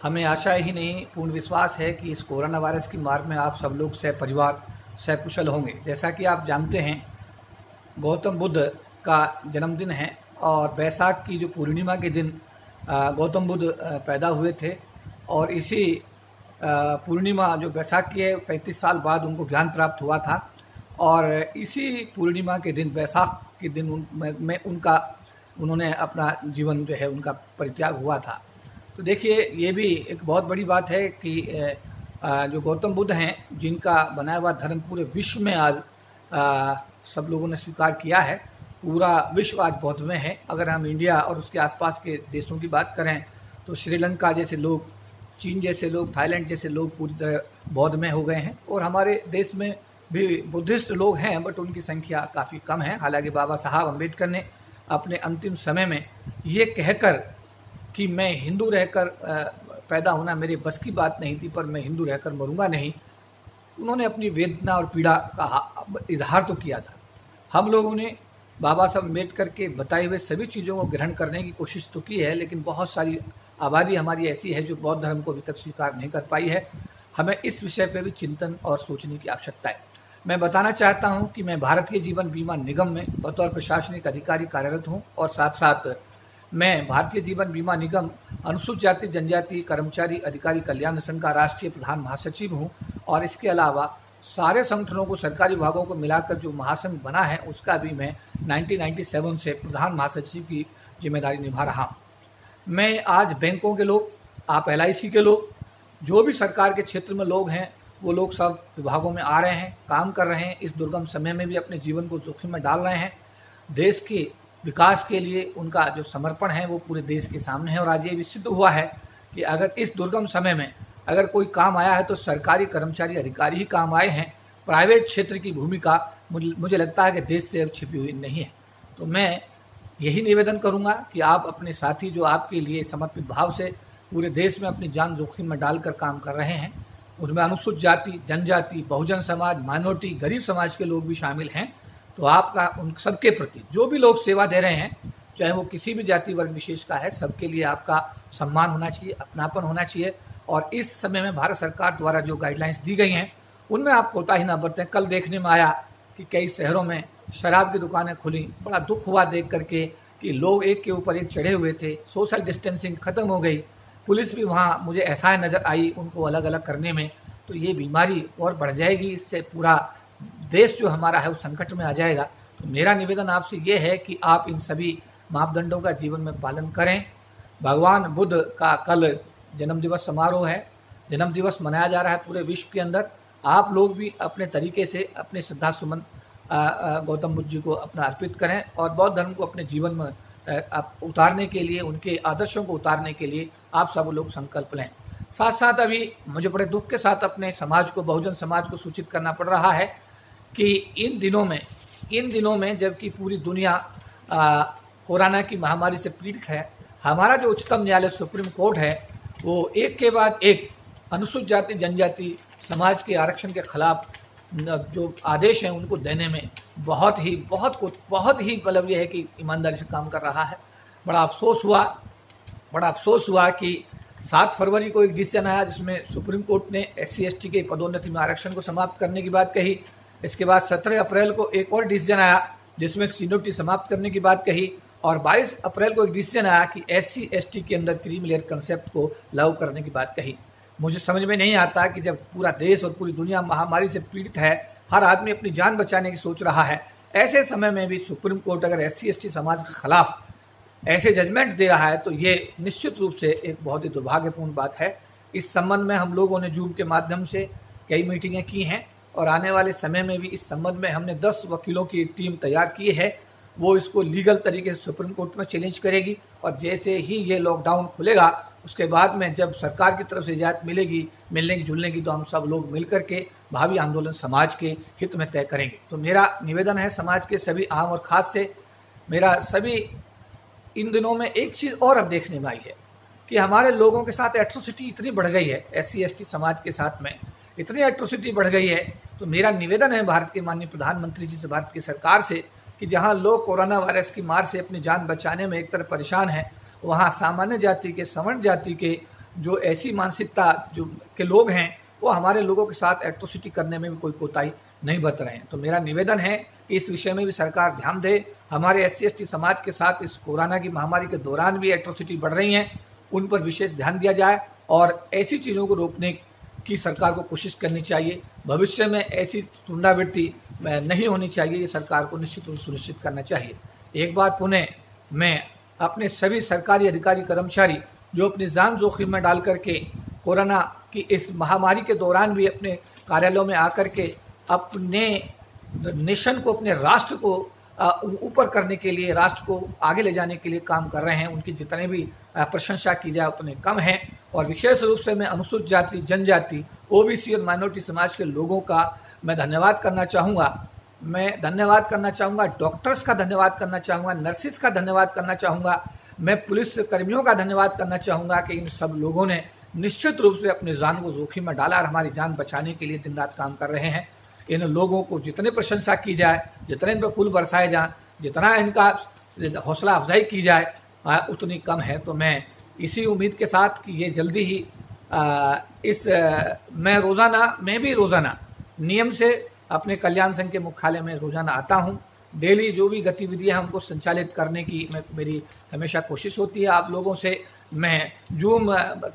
हमें आशा ही नहीं पूर्ण विश्वास है कि इस कोरोना वायरस की मार में आप सब लोग सपरिवार सकुशल होंगे। जैसा कि आप जानते हैं, गौतम बुद्ध का जन्मदिन है और बैसाख की जो पूर्णिमा के दिन गौतम बुद्ध पैदा हुए थे और इसी पूर्णिमा जो बैसाख की है 35 साल बाद उनको ज्ञान प्राप्त हुआ था और इसी पूर्णिमा के दिन बैसाख के दिन उन्होंने अपना जीवन जो है उनका परित्याग हुआ था। तो देखिए, ये भी एक बहुत बड़ी बात है कि जो गौतम बुद्ध हैं, जिनका बनाया हुआ धर्म पूरे विश्व में आज सब लोगों ने स्वीकार किया है। पूरा विश्व आज बौद्ध में है। अगर हम इंडिया और उसके आसपास के देशों की बात करें तो श्रीलंका जैसे लोग, चीन जैसे लोग, थाईलैंड जैसे लोग पूरी तरह बौद्ध में हो गए हैं और हमारे देश में भी बुद्धिस्ट लोग हैं, बट उनकी संख्या काफ़ी कम है। हालांकि बाबा साहब अम्बेडकर ने अपने अंतिम समय में ये कहकर कि मैं हिंदू रहकर पैदा होना मेरे बस की बात नहीं थी, पर मैं हिंदू रहकर मरूंगा नहीं, उन्होंने अपनी वेदना और पीड़ा का इजहार तो किया था। हम लोगों ने बाबा साहब अम्बेडकर के बताए हुए सभी चीज़ों को ग्रहण करने की कोशिश तो की है, लेकिन बहुत सारी आबादी हमारी ऐसी है जो बौद्ध धर्म को अभी तक स्वीकार नहीं कर पाई है। हमें इस विषय पर भी चिंतन और सोचने की आवश्यकता है। मैं बताना चाहता हूं कि मैं भारतीय जीवन बीमा निगम में बतौर प्रशासनिक अधिकारी कार्यरत हूं और साथ साथ मैं भारतीय जीवन बीमा निगम अनुसूचित जाति जनजाति कर्मचारी अधिकारी कल्याण संघ का राष्ट्रीय प्रधान महासचिव हूं और इसके अलावा सारे संगठनों को, सरकारी विभागों को मिलाकर जो महासंघ बना है उसका भी मैं 1997 से प्रधान महासचिव की जिम्मेदारी निभा रहा हूं। मैं आज बैंकों के लोग, आप LIC के लोग, जो भी सरकार के क्षेत्र में लोग हैं, वो लोग सब विभागों में आ रहे हैं, काम कर रहे हैं, इस दुर्गम समय में भी अपने जीवन को जोखिम में डाल रहे हैं। देश के विकास के लिए उनका जो समर्पण है वो पूरे देश के सामने है और आज ये भी सिद्ध हुआ है कि अगर इस दुर्गम समय में अगर कोई काम आया है तो सरकारी कर्मचारी अधिकारी ही काम आए हैं। प्राइवेट क्षेत्र की भूमिका मुझे लगता है कि देश से अब छिपी हुई नहीं है। तो मैं यही निवेदन करूंगा कि आप अपने साथी जो आपके लिए समर्पित भाव से पूरे देश में अपनी जान जोखिम में डालकर काम कर रहे हैं, उनमें अनुसूचित जाति, जनजाति, बहुजन समाज, माइनॉरिटी, गरीब समाज के लोग भी शामिल हैं। तो आपका उन सबके प्रति जो भी लोग सेवा दे रहे हैं, चाहे वो किसी भी जाति वर्ग विशेष का है, सबके लिए आपका सम्मान होना चाहिए, अपनापन होना चाहिए। और इस समय में भारत सरकार द्वारा जो गाइडलाइंस दी गई हैं उनमें आप कोताही ना बरतें। कल देखने में आया कि कई शहरों में शराब की दुकानें खुली, बड़ा दुख हुआ देख करके कि लोग एक के ऊपर एक चढ़े हुए थे, सोशल डिस्टेंसिंग खत्म हो गई, पुलिस भी वहाँ मुझे ऐसा नज़र आई उनको अलग अलग करने में। तो ये बीमारी और बढ़ जाएगी, इससे पूरा देश जो हमारा है वो संकट में आ जाएगा। तो मेरा निवेदन आपसे ये है कि आप इन सभी मापदंडों का जीवन में पालन करें। भगवान बुद्ध का कल जन्म दिवस समारोह है, जन्म दिवस मनाया जा रहा है पूरे विश्व के अंदर। आप लोग भी अपने तरीके से अपने श्रद्धा सुमन गौतम बुद्ध जी को अपना अर्पित करें और बौद्ध धर्म को अपने जीवन में उतारने के लिए, उनके आदर्शों को उतारने के लिए आप सब लोग संकल्प लें। साथ साथ अभी मुझे बड़े दुख के साथ अपने समाज को, बहुजन समाज को सूचित करना पड़ रहा है कि इन दिनों में जबकि पूरी दुनिया कोरोना की महामारी से पीड़ित है, हमारा जो उच्चतम न्यायालय सुप्रीम कोर्ट है वो एक के बाद एक अनुसूचित जाति जनजाति समाज के आरक्षण के खिलाफ जो आदेश हैं उनको देने में बहुत ही मतलब यह है कि ईमानदारी से काम कर रहा है। बड़ा अफसोस हुआ कि 7 फरवरी को एक डिसीजन आया जिसमें सुप्रीम कोर्ट ने SC/ST के पदोन्नति में आरक्षण को समाप्त करने की बात कही। इसके बाद 17 अप्रैल को एक और डिसीजन आया जिसमें सीनियरिटी समाप्त करने की बात कही और 22 अप्रैल को एक डिसीजन आया कि SC/ST के अंदर क्रीमी लेयर कंसेप्ट को लागू करने की बात कही। मुझे समझ में नहीं आता कि जब पूरा देश और पूरी दुनिया महामारी से पीड़ित है, हर आदमी अपनी जान बचाने की सोच रहा है, ऐसे समय में भी सुप्रीम कोर्ट अगर SC/ST समाज के खिलाफ ऐसे जजमेंट दे रहा है तो ये निश्चित रूप से एक बहुत ही दुर्भाग्यपूर्ण बात है। इस संबंध में हम लोगों ने जूम के माध्यम से कई मीटिंगें की हैं और आने वाले समय में भी इस संबंध में हमने 10 वकीलों की टीम तैयार की है। वो इसको लीगल तरीके से सुप्रीम कोर्ट में चैलेंज करेगी और जैसे ही ये लॉकडाउन खुलेगा उसके बाद में जब सरकार की तरफ से इजाज़त मिलेगी मिलने की जुलने की, तो हम सब लोग मिल करके भावी आंदोलन समाज के हित में तय करेंगे। तो मेरा निवेदन है समाज के सभी आम और खास से, मेरा सभी इन दिनों में एक चीज़ और अब देखने में आई है कि हमारे लोगों के साथ एट्रोसिटी इतनी बढ़ गई है, SC/ST समाज के साथ में इतनी एट्रोसिटी बढ़ गई है। तो मेरा निवेदन है भारत के माननीय प्रधानमंत्री जी से, भारत की सरकार से, कि जहां लोग कोरोना वायरस की मार से अपनी जान बचाने में एक तरफ परेशान हैं, वहां सामान्य जाति के, सवर्ण जाति के जो ऐसी मानसिकता जो के लोग हैं वो हमारे लोगों के साथ एट्रोसिटी करने में भी कोई कोताही नहीं बरत रहे हैं। तो मेरा निवेदन है कि इस विषय में भी सरकार ध्यान दे। हमारे SC/ST समाज के साथ इस कोरोना की महामारी के दौरान भी एट्रोसिटी बढ़ रही हैं, उन पर विशेष ध्यान दिया जाए और ऐसी चीज़ों को रोकने की सरकार को कोशिश करनी चाहिए। भविष्य में ऐसी पुनरावृत्ति नहीं होनी चाहिए, ये सरकार को निश्चित रूप से सुनिश्चित करना चाहिए। एक बार पुनः मैं अपने सभी सरकारी अधिकारी कर्मचारी जो अपनी जान जोखिम में डाल करके कोरोना की इस महामारी के दौरान भी अपने कार्यालयों में आकर के अपने नेशन को, अपने राष्ट्र को ऊपर करने के लिए, राष्ट्र को आगे ले जाने के लिए काम कर रहे हैं, उनकी जितने भी प्रशंसा की जाए उतने कम है। और विशेष रूप से मैं अनुसूचित जाति, जनजाति, OBC और माइनॉरिटी समाज के लोगों का मैं धन्यवाद करना चाहूँगा। मैं धन्यवाद करना चाहूँगा, डॉक्टर्स का धन्यवाद करना चाहूँगा, नर्सिस का धन्यवाद करना चाहूँगा, मैं पुलिस कर्मियों का धन्यवाद करना चाहूँगा कि इन सब लोगों ने निश्चित रूप से अपनी जान को जोखिम में डाला और हमारी जान बचाने के लिए दिन रात काम कर रहे हैं। इन लोगों को जितने प्रशंसा की जाए, जितने इन पर फूल बरसाए जाएं, जितना इनका हौसला अफजाई की जाए उतनी कम है। तो मैं इसी उम्मीद के साथ कि ये जल्दी ही मैं भी रोज़ाना नियम से अपने कल्याण संघ के मुख्यालय में रोज़ाना आता हूँ। डेली जो भी गतिविधियाँ हैं उनको संचालित करने की मेरी हमेशा कोशिश होती है। आप लोगों से मैं जूम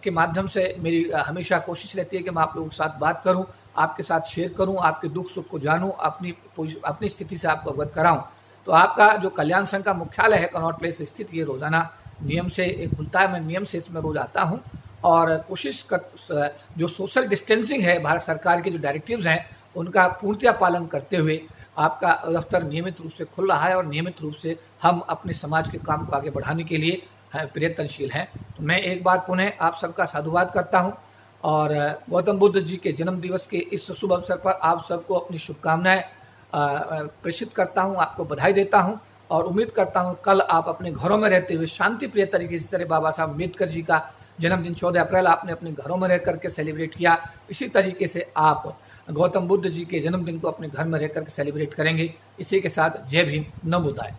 के माध्यम से मेरी हमेशा कोशिश रहती है कि मैं आप लोगों के साथ बात करूं, आपके साथ शेयर करूं, आपके दुख सुख को जानूं, अपनी स्थिति से आपको अवगत कराऊं। तो आपका जो कल्याण संघ का मुख्यालय है कनॉट प्लेस स्थित, ये रोज़ाना नियम से खुलता है। मैं नियम से इसमें रोज आता हूँ और जो सोशल डिस्टेंसिंग है, भारत सरकार के जो डायरेक्टिव्स हैं उनका पूर्णतया पालन करते हुए आपका दफ्तर नियमित रूप से खुल रहा है और नियमित रूप से हम अपने समाज के काम को आगे बढ़ाने के लिए प्रयत्नशील हैं। तो मैं एक बार पुनः आप सबका साधुवाद करता हूं और गौतम बुद्ध जी के जन्म दिवस के इस शुभ अवसर पर आप सबको अपनी शुभकामनाएं प्रेषित करता हूं, आपको बधाई देता हूं और उम्मीद करता हूं कल आप अपने घरों में रहते हुए शांति प्रिय तरीके से, तरह बाबा साहब अम्बेडकर जी का जन्मदिन 14 अप्रैल आपने अपने घरों में रह करके सेलिब्रेट किया, इसी तरीके से आप गौतम बुद्ध जी के जन्मदिन को अपने घर में रह करके सेलिब्रेट करेंगे। इसी के साथ जय भीम, नमो बुद्धाय।